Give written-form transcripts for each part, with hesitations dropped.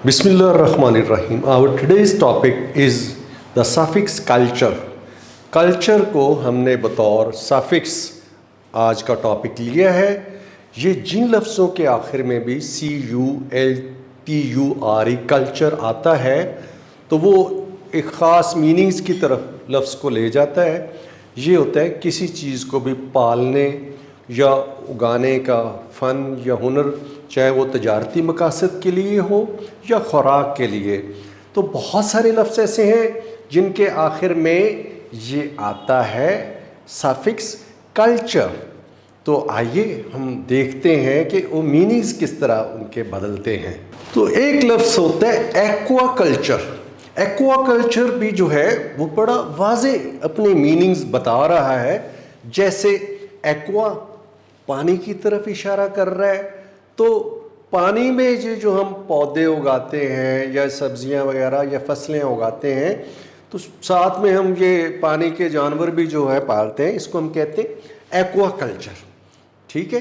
Bismillahirrahmanirrahim. Our today's topic is the suffix culture. Culture को हमने बतौर सफिक्स आज का टॉपिक लिया है. ये जिन लफ्ज़ों के आखिर में भी CULTURE कल्चर आता है तो वो एक ख़ास मीनिंग्स की तरफ लफ्ज़ को ले जाता है. ये होता है किसी चीज़ को भी पालने या उगाने का फ़न या हुनर, चाहे वो तजारती मकासद के लिए हो या खुराक के लिए. तो बहुत सारे लफ्ज़ ऐसे हैं जिनके आखिर में ये आता है सफिक्स कल्चर. तो आइए हम देखते हैं कि वो मीनिंग्स किस तरह उनके बदलते हैं. तो एक लफ्ज़ होता है एक्वा कल्चर. एक्वा कल्चर भी जो है वो बड़ा वाज़े अपने मीनिंग्स बता रहा है. जैसे एक्वा पानी की तरफ इशारा कर रहा है, तो पानी में ये जो हम पौधे उगाते हैं या सब्जियां वगैरह या फसलें उगाते हैं तो साथ में हम ये पानी के जानवर भी जो है पालते हैं, इसको हम कहते हैं एक्वा कल्चर. ठीक है,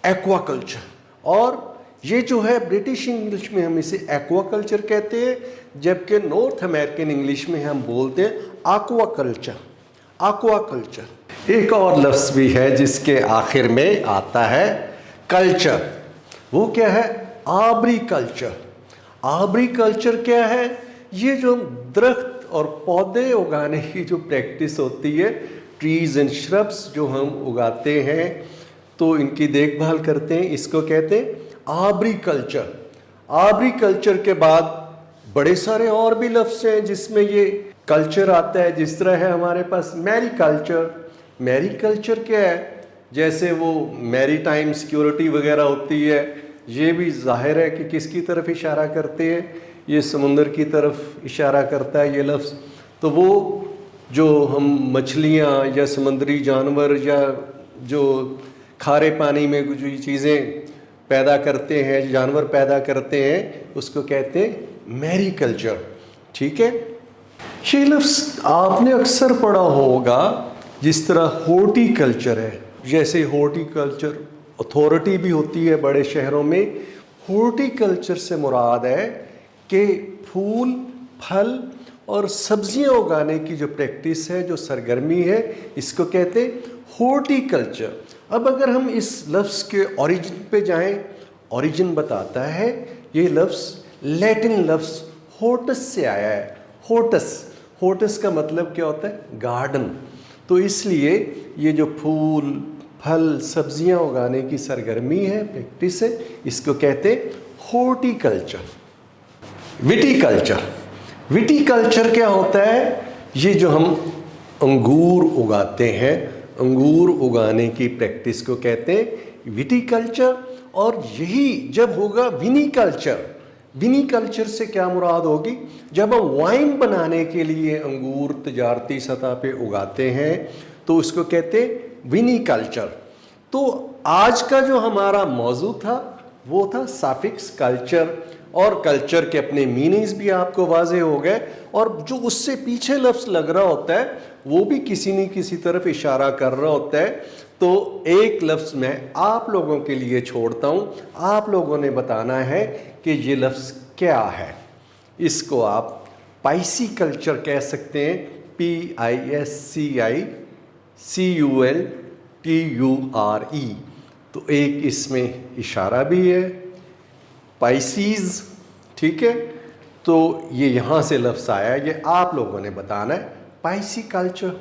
एक्वा कल्चर. और ये जो है ब्रिटिश इंग्लिश में हम इसे एक्वा कल्चर कहते हैं, जबकि नॉर्थ अमेरिकन इंग्लिश में हम बोलते हैं aqua कल्चर. aqua culture. एक और लफ्ज़ भी है जिसके आखिर में आता है कल्चर. वो क्या है? आर्बरी कल्चर. आर्बरी कल्चर क्या है? ये जो दरख्त और पौधे उगाने की जो प्रैक्टिस होती है, ट्रीज़ एंड श्रब्स जो हम उगाते हैं तो इनकी देखभाल करते हैं, इसको कहते हैं आर्बरी कल्चर. आर्बरी कल्चर के बाद बड़े सारे और भी लफ्ज़ हैं जिसमें ये कल्चर आता है. जिस तरह है हमारे पास मैरी कल्चर. मैरी कल्चर क्या है? जैसे वो मैरी टाइम सिक्योरिटी वगैरह होती है, ये भी ज़ाहिर है कि किसकी तरफ इशारा करते हैं, ये समुंदर की तरफ इशारा करता है ये लफ्ज़. तो वो जो हम मछलियाँ या समुद्री जानवर या जो खारे पानी में जो चीज़ें पैदा करते हैं, जानवर पैदा करते हैं, उसको कहते हैं मैरी कल्चर. ठीक है. ये लफ्ज़ आपने अक्सर पढ़ा होगा. जिस तरह हॉर्टिकल्चर है, जैसे हॉर्टिकल्चर अथॉरिटी भी होती है बड़े शहरों में. हॉर्टिकल्चर से मुराद है कि फूल, फल और सब्जियां उगाने की जो प्रैक्टिस है, जो सरगर्मी है, इसको कहते हैं हॉर्टिकल्चर. अब अगर हम इस लफ्ज़ के ओरिजिन पे जाएं, ओरिजिन बताता है ये लफ्ज़ लैटिन लफ्ज़ होर्टस से आया है. होर्टस. होर्टस का मतलब क्या होता है? गार्डन. तो इसलिए ये जो फूल, फल, सब्जियां उगाने की सरगर्मी है, प्रैक्टिस है, इसको कहते हैं हॉर्टिकल्चर. विटीकल्चर. विटीकल्चर क्या होता है? ये जो हम अंगूर उगाते हैं, अंगूर उगाने की प्रैक्टिस को कहते हैं विटीकल्चर. और यही जब होगा विनीकल्चर. विनीकल्चर से क्या मुराद होगी? जब हम वाइन बनाने के लिए अंगूर तजारती सतह पे उगाते हैं तो उसको कहते हैं विनीकल्चर. तो आज का जो हमारा मौजू था वो था सफिक्स कल्चर. और कल्चर के अपने मीनिंग्स भी आपको वाज़े हो गए, और जो उससे पीछे लफ्ज़ लग रहा होता है वो भी किसी न किसी तरफ इशारा कर रहा होता है. तो एक लफ्ज़ मैं आप लोगों के लिए छोड़ता हूँ. आप लोगों ने बताना है कि ये लफ्ज़ क्या है. इसको आप पाइसी कल्चर कह सकते हैं. PISCICULTURE. तो एक इसमें इशारा भी है, पाइसीज़. ठीक है. तो ये यहाँ से लफ्ज़ आया है, ये आप लोगों ने बताना है पाइसी कल्चर.